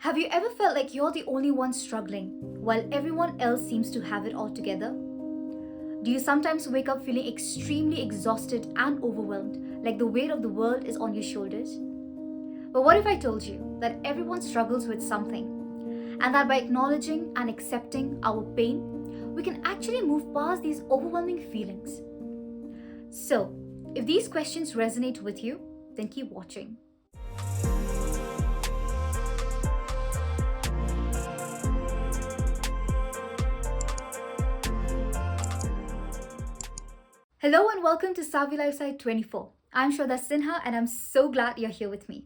Have you ever felt like you're the only one struggling while everyone else seems to have it all together? Do you sometimes wake up feeling extremely exhausted and overwhelmed, like the weight of the world is on your shoulders? But what if I told you that everyone struggles with something, and that by acknowledging and accepting our pain, we can actually move past these overwhelming feelings? So, if these questions resonate with you, then keep watching. Hello and welcome to Savvy Lifestyle 24. I'm Shradha Sinha and I'm so glad you're here with me.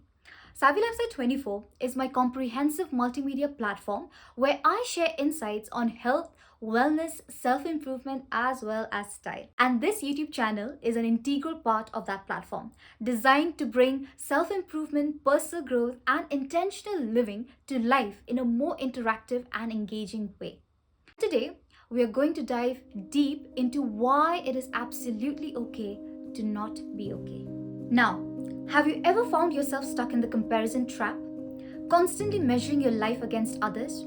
Savvy Lifestyle 24 is my comprehensive multimedia platform where I share insights on health, wellness, self-improvement as well as style. And this YouTube channel is an integral part of that platform, designed to bring self-improvement, personal growth and intentional living to life in a more interactive and engaging way. Today, we are going to dive deep into why it is absolutely okay to not be okay. Now, have you ever found yourself stuck in the comparison trap, constantly measuring your life against others?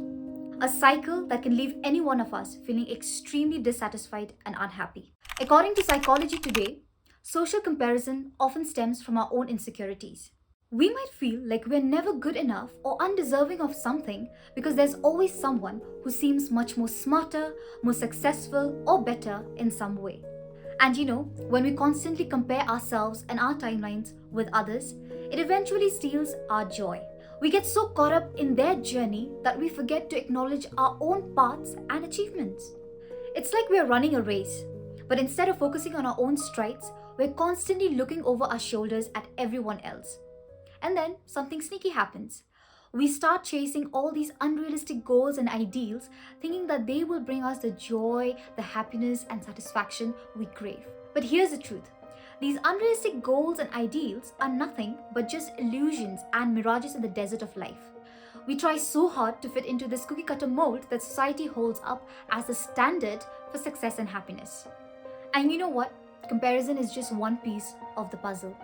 A cycle that can leave any one of us feeling extremely dissatisfied and unhappy. According to Psychology Today, social comparison often stems from our own insecurities. We might feel like we're never good enough or undeserving of something because there's always someone who seems much more smarter, more successful, or better in some way. And when we constantly compare ourselves and our timelines with others, it eventually steals our joy. We get so caught up in their journey that we forget to acknowledge our own paths and achievements. It's like we're running a race, but instead of focusing on our own strides, we're constantly looking over our shoulders at everyone else. And then something sneaky happens. We start chasing all these unrealistic goals and ideals, thinking that they will bring us the joy, the happiness, and satisfaction we crave. But here's the truth. These unrealistic goals and ideals are nothing but just illusions and mirages in the desert of life. We try so hard to fit into this cookie-cutter mold that society holds up as the standard for success and happiness. And you know what? Comparison is just one piece of the puzzle.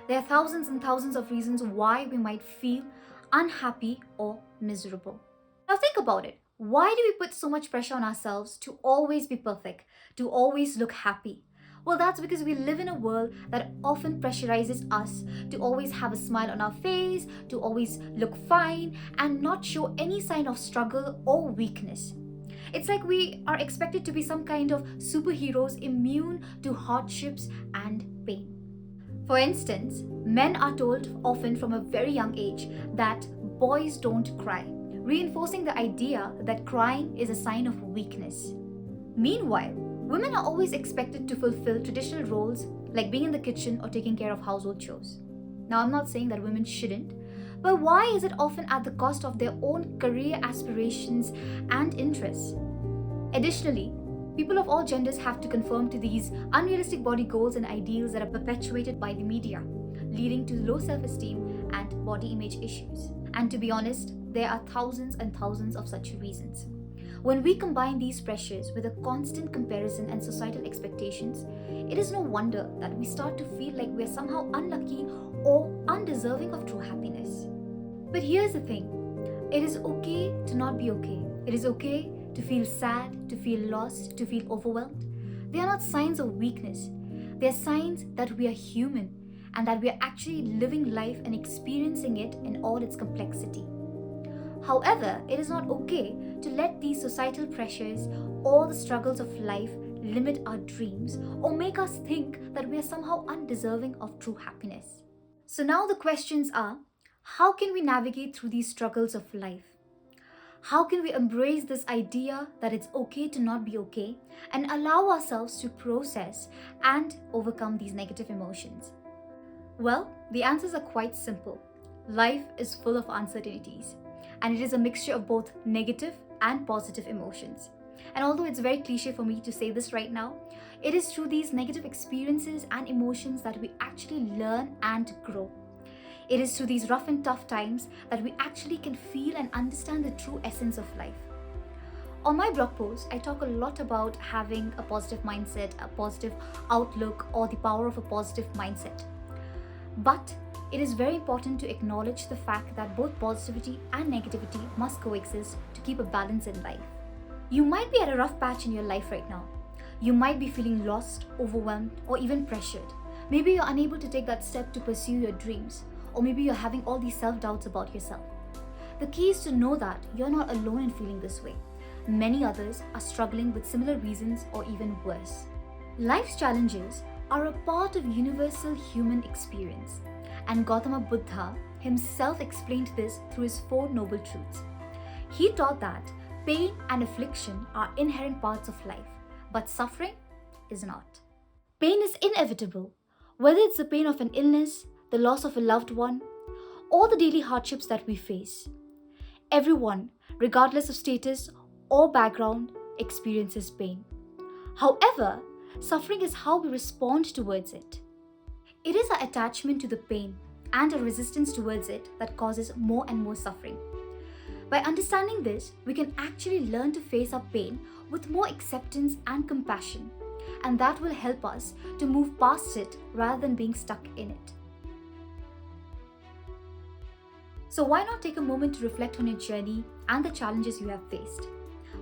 There are thousands and thousands of reasons why we might feel unhappy or miserable. Now think about it. Why do we put so much pressure on ourselves to always be perfect, to always look happy? Well, that's because we live in a world that often pressurizes us to always have a smile on our face, to always look fine, and not show any sign of struggle or weakness. It's like we are expected to be some kind of superheroes immune to hardships and pain. For instance, men are told often from a very young age that boys don't cry, reinforcing the idea that crying is a sign of weakness. Meanwhile, women are always expected to fulfill traditional roles like being in the kitchen or taking care of household chores. Now, I'm not saying that women shouldn't, but why is it often at the cost of their own career aspirations and interests? Additionally, people of all genders have to conform to these unrealistic body goals and ideals that are perpetuated by the media, leading to low self-esteem and body image issues. And to be honest, there are thousands and thousands of such reasons. When we combine these pressures with a constant comparison and societal expectations, it is no wonder that we start to feel like we're somehow unlucky or undeserving of true happiness. But here's the thing. It is okay to not be okay. It is okay to feel sad, to feel lost, to feel overwhelmed. They are not signs of weakness. They are signs that we are human and that we are actually living life and experiencing it in all its complexity. However, it is not okay to let these societal pressures or the struggles of life limit our dreams or make us think that we are somehow undeserving of true happiness. So now the questions are, how can we navigate through these struggles of life? How can we embrace this idea that it's okay to not be okay and allow ourselves to process and overcome these negative emotions? Well, the answers are quite simple. Life is full of uncertainties, and it is a mixture of both negative and positive emotions. And although it's very cliche for me to say this right now, it is through these negative experiences and emotions that we actually learn and grow. It is through these rough and tough times that we actually can feel and understand the true essence of life. On my blog post, I talk a lot about having a positive mindset, a positive outlook, or the power of a positive mindset. But it is very important to acknowledge the fact that both positivity and negativity must coexist to keep a balance in life. You might be at a rough patch in your life right now. You might be feeling lost, overwhelmed, or even pressured. Maybe you're unable to take that step to pursue your dreams, or maybe you're having all these self-doubts about yourself. The key is to know that you're not alone in feeling this way. Many others are struggling with similar reasons or even worse. Life's challenges are a part of universal human experience, and Gautama Buddha himself explained this through his 4 noble truths. He taught that pain and affliction are inherent parts of life, but suffering is not. Pain is inevitable, whether it's the pain of an illness, the loss of a loved one, or the daily hardships that we face. Everyone, regardless of status or background, experiences pain. However, suffering is how we respond towards it. It is our attachment to the pain and our resistance towards it that causes more and more suffering. By understanding this, we can actually learn to face our pain with more acceptance and compassion, and that will help us to move past it rather than being stuck in it. So why not take a moment to reflect on your journey and the challenges you have faced?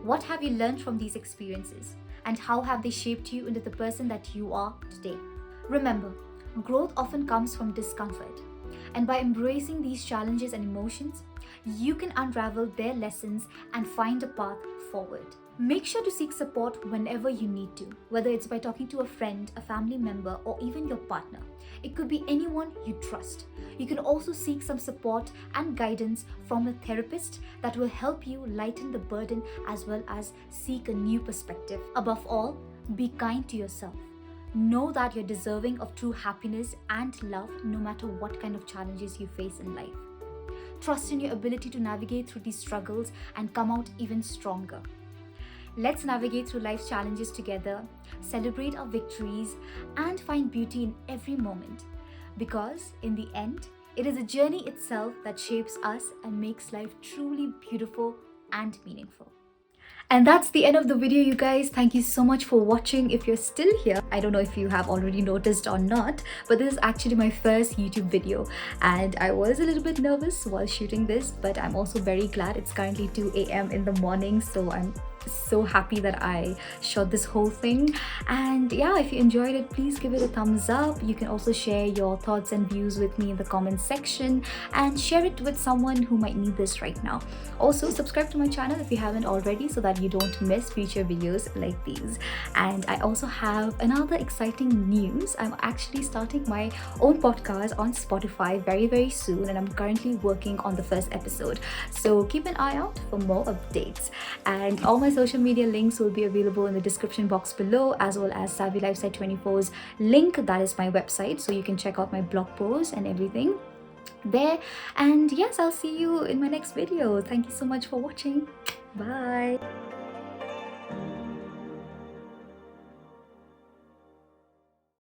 What have you learned from these experiences, and how have they shaped you into the person that you are today? Remember, growth often comes from discomfort, and by embracing these challenges and emotions, you can unravel their lessons and find a path forward. Make sure to seek support whenever you need to, whether it's by talking to a friend, a family member, or even your partner. It could be anyone you trust. You can also seek some support and guidance from a therapist that will help you lighten the burden as well as seek a new perspective. Above all, be kind to yourself. Know that you're deserving of true happiness and love no matter what kind of challenges you face in life. Trust in your ability to navigate through these struggles and come out even stronger. Let's navigate through life's challenges together, celebrate our victories, and find beauty in every moment. Because in the end, it is a journey itself that shapes us and makes life truly beautiful and meaningful. And that's the end of the video, you guys. Thank you so much for watching. If you're still here, I don't know if you have already noticed or not, but this is actually my first YouTube video, and I was a little bit nervous while shooting this, but I'm also very glad. It's currently 2 a.m. in the morning, so I'm so happy that I shot this whole thing. And yeah, if you enjoyed it, please give it a thumbs up. You can also share your thoughts and views with me in the comment section and share it with someone who might need this right now. Also, subscribe to my channel if you haven't already so that you don't miss future videos like these. And I also have another exciting news. I'm actually starting my own podcast on Spotify very soon, and I'm currently working on the first episode, so keep an eye out for more updates. And all my social media links will be available in the description box below, as well as Savvy Lifestyle 24's link. That is my website, so you can check out my blog posts and everything there. And yes, I'll see you in my next video. Thank you so much for watching. Bye.